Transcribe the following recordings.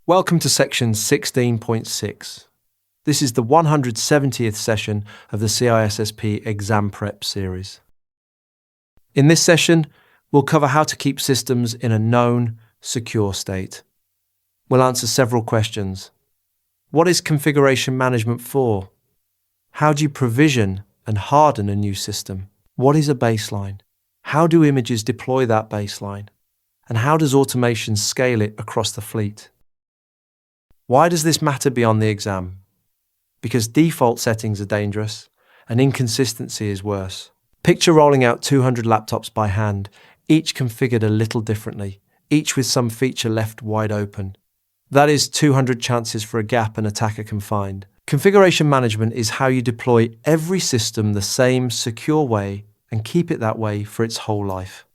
Welcome to section 16.6. This is the 170th session of the CISSP exam prep series. In this session, we'll cover how to keep systems in a known, secure state. We'll answer several questions. What is configuration management for? How do you provision and harden a new system? What is a baseline? How do images deploy that baseline? And how does automation scale it across the fleet? Why does this matter beyond the exam? Because default settings are dangerous and inconsistency is worse. Picture rolling out 200 laptops by hand, each configured a little differently, each with some feature left wide open. That is 200 chances for a gap an attacker can find. Configuration management is how you deploy every system the same secure way and keep it that way for its whole life.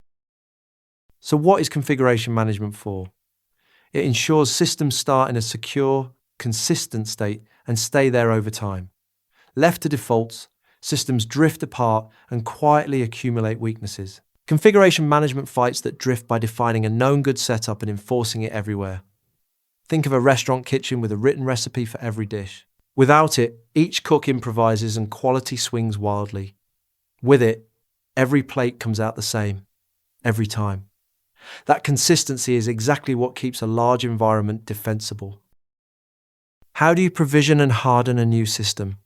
So what is configuration management for? It ensures systems start in a secure, consistent state and stay there over time. Left to defaults, systems drift apart and quietly accumulate weaknesses. Configuration management fights that drift by defining a known good setup and enforcing it everywhere. Think of a restaurant kitchen with a written recipe for every dish. Without it, each cook improvises and quality swings wildly. With it, every plate comes out the same, every time. That consistency is exactly what keeps a large environment defensible. How do you provision and harden a new system?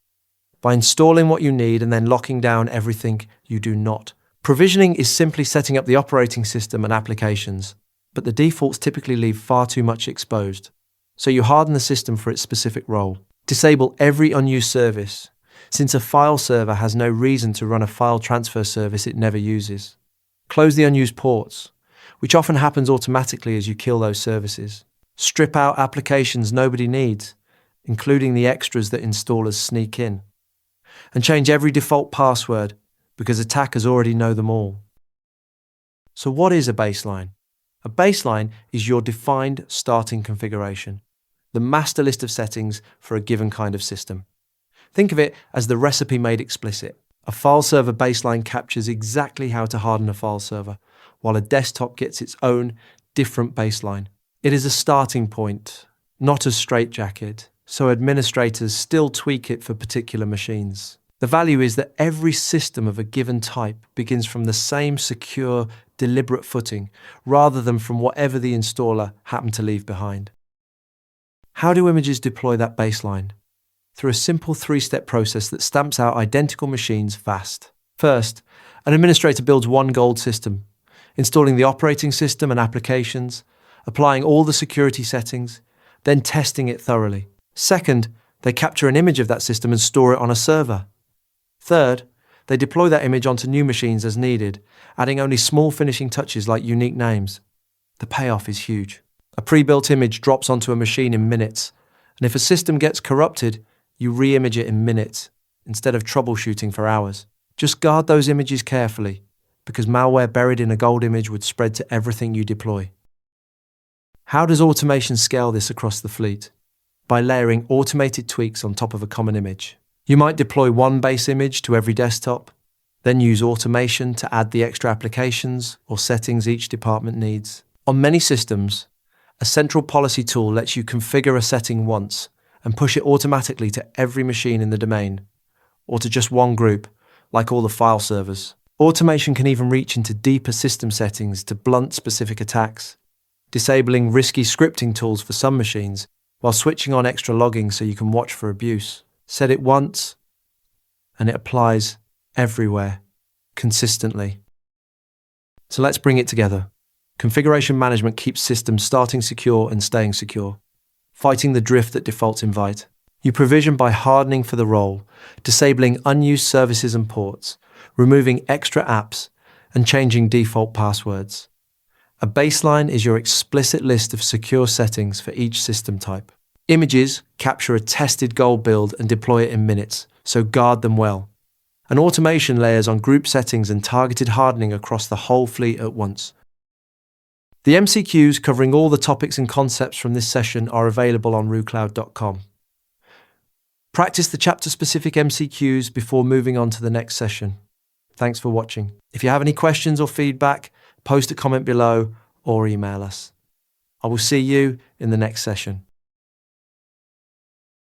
By installing what you need and then locking down everything you do not. Provisioning is simply setting up the operating system and applications, but the defaults typically leave far too much exposed. So you harden the system for its specific role. Disable every unused service, since a file server has no reason to run a file transfer service it never uses. Close the unused ports, which often happens automatically as you kill those services. Strip out applications nobody needs, including the extras that installers sneak in. And change every default password, because attackers already know them all. So what is a baseline? A baseline is your defined starting configuration, the master list of settings for a given kind of system. Think of it as the recipe made explicit. A file server baseline captures exactly how to harden a file server, while a desktop gets its own different baseline. It is a starting point, not a straitjacket, so administrators still tweak it for particular machines. The value is that every system of a given type begins from the same secure, deliberate footing, rather than from whatever the installer happened to leave behind. How do images deploy that baseline? Through a simple three-step process that stamps out identical machines fast. First, an administrator builds one gold system, installing the operating system and applications, applying all the security settings, then testing it thoroughly. Second, they capture an image of that system and store it on a server. Third, they deploy that image onto new machines as needed, adding only small finishing touches like unique names. The payoff is huge. A pre-built image drops onto a machine in minutes, and if a system gets corrupted, you re-image it in minutes, instead of troubleshooting for hours. Just guard those images carefully, because malware buried in a gold image would spread to everything you deploy. How does automation scale this across the fleet? By layering automated tweaks on top of a common image. You might deploy one base image to every desktop, then use automation to add the extra applications or settings each department needs. On many systems, a central policy tool lets you configure a setting once and push it automatically to every machine in the domain, or to just one group, like all the file servers. Automation can even reach into deeper system settings to blunt specific attacks, disabling risky scripting tools for some machines, while switching on extra logging so you can watch for abuse. Set it once, and it applies everywhere, consistently. So let's bring it together. Configuration management keeps systems starting secure and staying secure, fighting the drift that defaults invite. You provision by hardening for the role, disabling unused services and ports, removing extra apps, and changing default passwords. A baseline is your explicit list of secure settings for each system type. Images capture a tested gold build and deploy it in minutes, so guard them well. And automation layers on group settings and targeted hardening across the whole fleet at once. The MCQs covering all the topics and concepts from this session are available on rucloud.com. Practice the chapter-specific MCQs before moving on to the next session. Thanks for watching. If you have any questions or feedback, post a comment below or email us. I will see you in the next session.